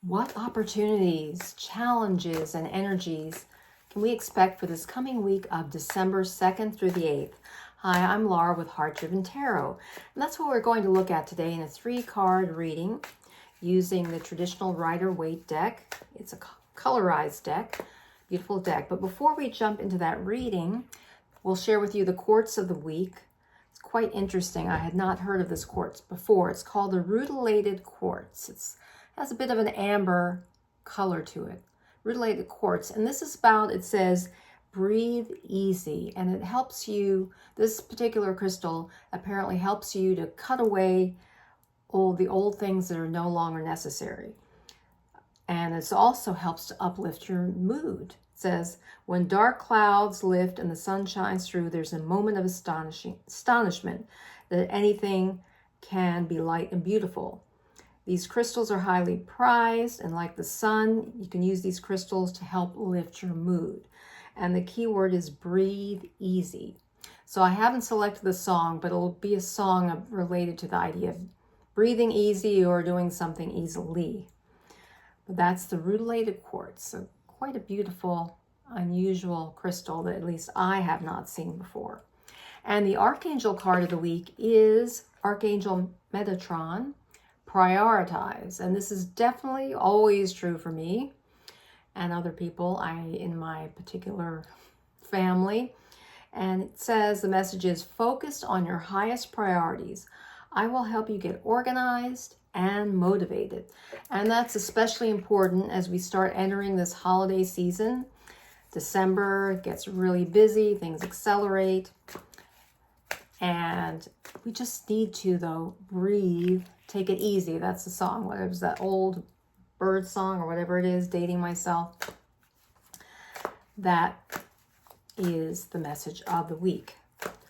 What opportunities, challenges, and energies can we expect for this coming week of December 2nd through the 8th? Hi, I'm Laura with Heart Driven Tarot, and that's what we're going to look at today in a 3-card reading using the traditional Rider-Waite deck. It's a colorized deck, beautiful deck. But before we jump into that reading, we'll share with you the quartz of the week. It's quite interesting. I had not heard of this quartz before. It's called the Rutilated Quartz. It has a bit of an amber color to it. Rutilated Quartz. And this is about, it says, breathe easy. And it helps you, this particular crystal apparently helps you to cut away the old things that are no longer necessary. And it also helps to uplift your mood. It says, when dark clouds lift and the sun shines through, there's a moment of astonishment that anything can be light and beautiful. These crystals are highly prized, and like the sun, you can use these crystals to help lift your mood. And the key word is breathe easy. So I haven't selected the song, but it'll be a song related to the idea of breathing easy or doing something easily. But that's the Rutilated Quartz. So quite a beautiful, unusual crystal that at least I have not seen before. And the Archangel card of the week is ArchAngel Metatron. Prioritize. And this is definitely always true for me and other people in my particular family. And it says the message is focused on your highest priorities. I will help you get organized and motivated. And that's especially important as we start entering this holiday season. December gets really busy, things accelerate. And we just need to, though, breathe, take it easy. That's the song. What was that old bird song or whatever it is, dating myself? That is the message of the week.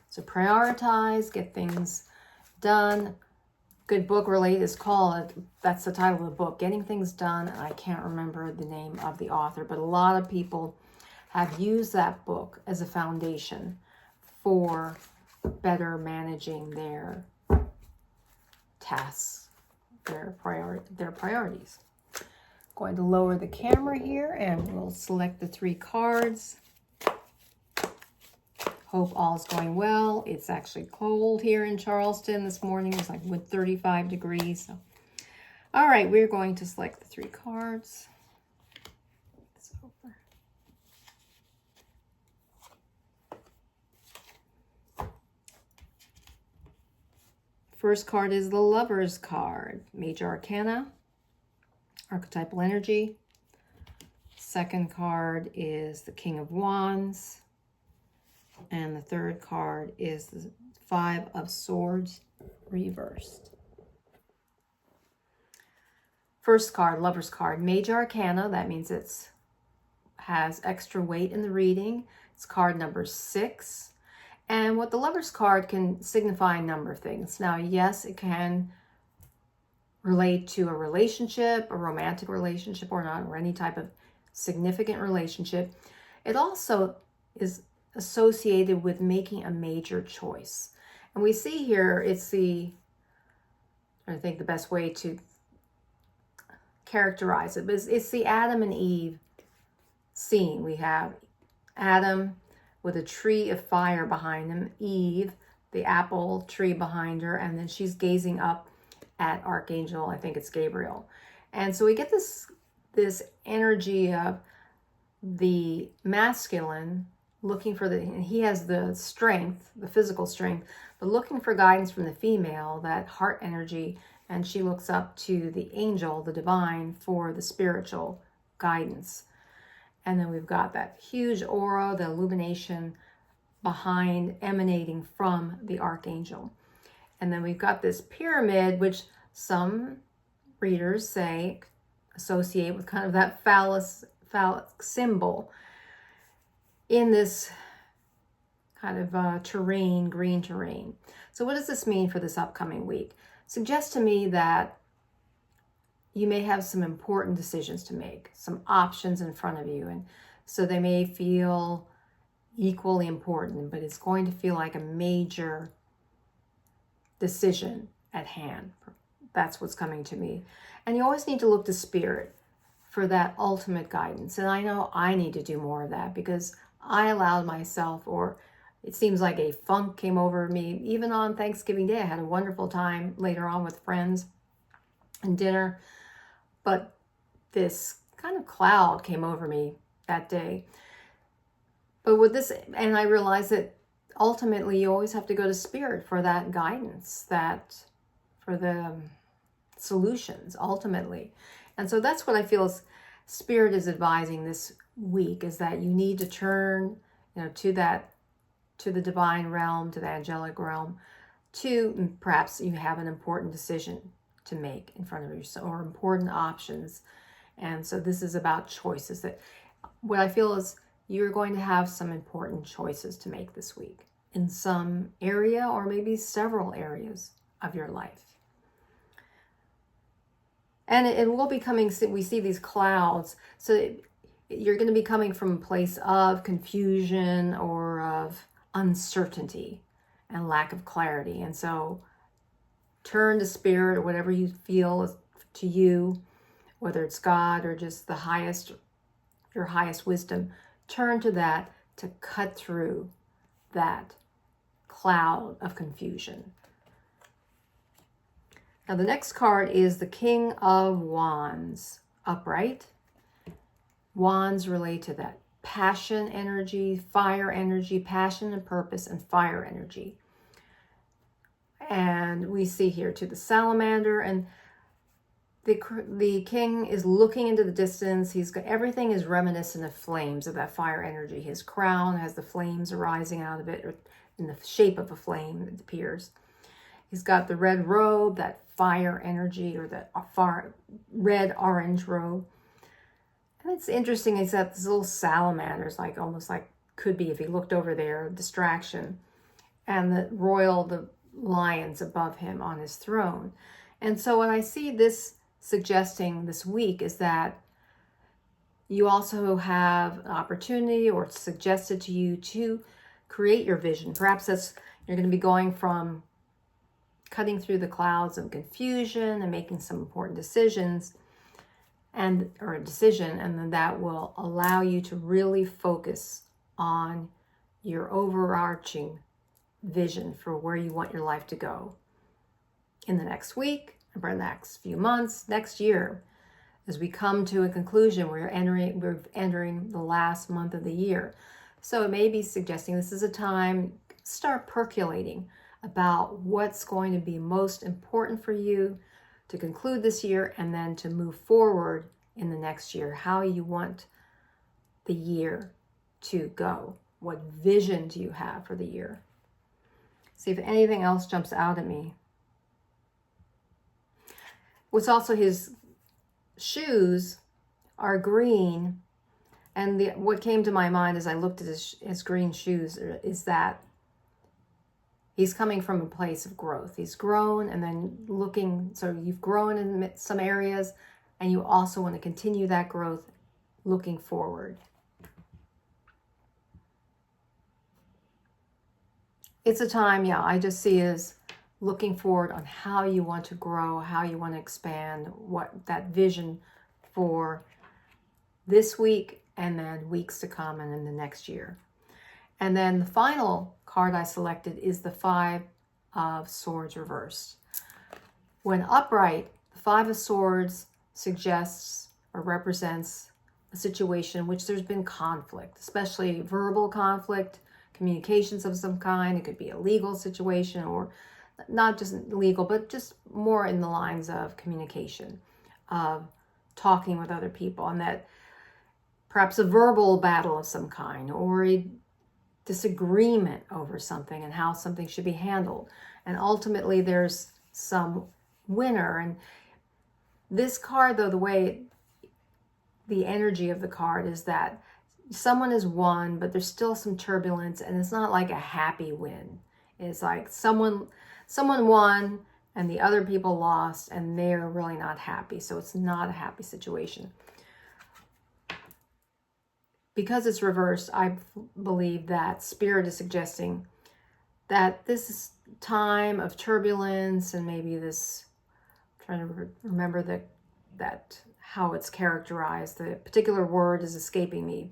So prioritize, get things done. Good book related is called, that's the title of the book, Getting Things Done. And I can't remember the name of the author, but a lot of people have used that book as a foundation for better managing their tasks, their priorities. Going to lower the camera here and we'll select the 3 cards. Hope all's going well. It's actually cold here in Charleston this morning. It's like 35 degrees. So. All right, we're going to select the 3 cards. It's over. First card is the Lover's card, Major Arcana, archetypal energy. Second card is the King of Wands. And the third card is the 5 of Swords reversed. First card, Lover's card, Major Arcana. That means it has extra weight in the reading. It's card number 6. And what the Lover's card can signify a number of things. Now, yes, it can relate to a relationship, a romantic relationship or not, or any type of significant relationship. It also is associated with making a major choice. And we see here, I think the best way to characterize it, but it's the Adam and Eve scene. We have Adam with a tree of fire behind him, Eve, the apple tree behind her, and then she's gazing up at Archangel, I think it's Gabriel. And so we get this energy of the masculine looking for and he has the strength, the physical strength, but looking for guidance from the female, that heart energy, and she looks up to the angel, the divine, for the spiritual guidance. And then we've got that huge aura, the illumination behind, emanating from the archangel. And then we've got this pyramid, which some readers say associate with kind of that phallic symbol in this kind of terrain, green terrain. So what does this mean for this upcoming week? Suggests to me that you may have some important decisions to make, some options in front of you. And so they may feel equally important, but it's going to feel like a major decision at hand. That's what's coming to me. And you always need to look to spirit. for that ultimate guidance. And I know I need to do more of that because I allowed myself, or it seems like a funk came over me. Even on Thanksgiving Day, I had a wonderful time later on with friends and dinner. But this kind of cloud came over me that day. But with this, and I realized that ultimately you always have to go to Spirit for that guidance, that for the solutions ultimately. And so that's what I feel is Spirit is advising this week, is that you need to turn, to the divine realm, to the angelic realm, to perhaps you have an important decision to make in front of you, or important options. And so this is about choices. That what I feel is you're going to have some important choices to make this week in some area, or maybe several areas of your life. And it will be coming, we see these clouds, so you're going to be coming from a place of confusion or of uncertainty and lack of clarity. And so turn to Spirit, or whatever you feel to you, whether it's God or just your highest wisdom. Turn to that to cut through that cloud of confusion. Now the next card is the King of Wands, upright. Wands relate to that passion energy, fire energy, passion and purpose, and fire energy. And we see here to the salamander, and the king is looking into the distance. He's got, everything is reminiscent of flames, of that fire energy. His crown has the flames arising out of it, or in the shape of a flame, it appears. He's got the red robe, that fire energy, or that red-orange robe. And it's interesting, except this little salamanders, like almost like could be, if he looked over there, a distraction. And the lions above him on his throne. And so what I see this suggesting this week is that you also have an opportunity, or it's suggested to you, to create your vision. Perhaps you're going to be going from cutting through the clouds of confusion and making some important decisions, or a decision, and then that will allow you to really focus on your overarching vision for where you want your life to go in the next week, or the next few months, next year. As we come to a conclusion, we're entering the last month of the year. So it may be suggesting this is a time to start percolating about what's going to be most important for you to conclude this year, and then to move forward in the next year, how you want the year to go. What vision do you have for the year? See if anything else jumps out at me. What's also, his shoes are green, and what came to my mind as I looked at his green shoes is that he's coming from a place of growth. He's grown, and then so you've grown in some areas, and you also want to continue that growth looking forward. It's a time, I just see as looking forward on how you want to grow, how you want to expand, what that vision for this week, and then weeks to come, and in the next year. And then the final card I selected is the Five of Swords reversed. When upright, the Five of Swords suggests or represents a situation in which there's been conflict, especially verbal conflict, communications of some kind. It could be a legal situation, or not just legal, but just more in the lines of communication, of talking with other people, and that perhaps a verbal battle of some kind, or a disagreement over something and how something should be handled. And ultimately there's some winner. And this card, though, the energy of the card is that someone has won, but there's still some turbulence, and it's not like a happy win. It's like someone won and the other people lost, and they're really not happy. So it's not a happy situation. Because it's reversed, I believe that Spirit is suggesting that this is time of turbulence, and maybe this, I'm trying to remember the how it's characterized. The particular word is escaping me.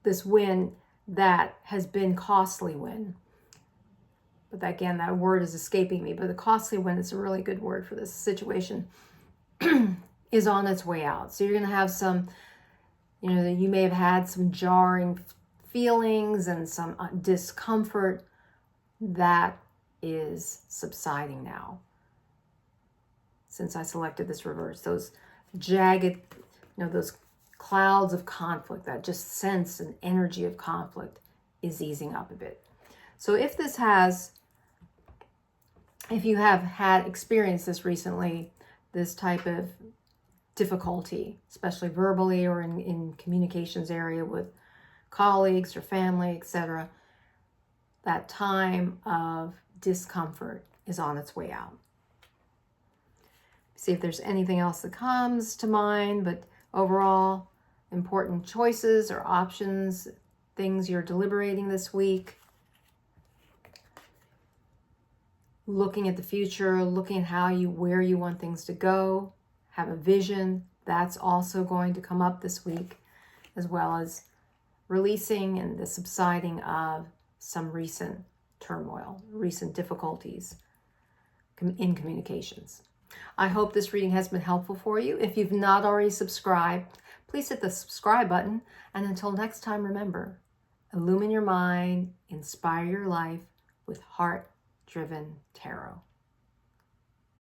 This win that has been costly win. But again, that word is escaping me. But the costly win is a really good word for this situation. Is on its way out. So you're going to have some, you may have had some jarring feelings and some discomfort that is subsiding now. Since I selected this reverse, those jagged, those clouds of conflict, that just sense and energy of conflict is easing up a bit. So if you have had experienced this recently, this type of difficulty, especially verbally or in communications area with colleagues or family, etc., that time of discomfort is on its way out. See if there's anything else that comes to mind, but overall, important choices or options, things you're deliberating this week, looking at the future, looking at where you want things to go, have a vision. That's also going to come up this week, as well as releasing and the subsiding of some recent turmoil, recent difficulties in communications. I hope this reading has been helpful for you. If you've not already subscribed, please hit the subscribe button. And until next time, remember, illumine your mind, inspire your life with heart-driven tarot.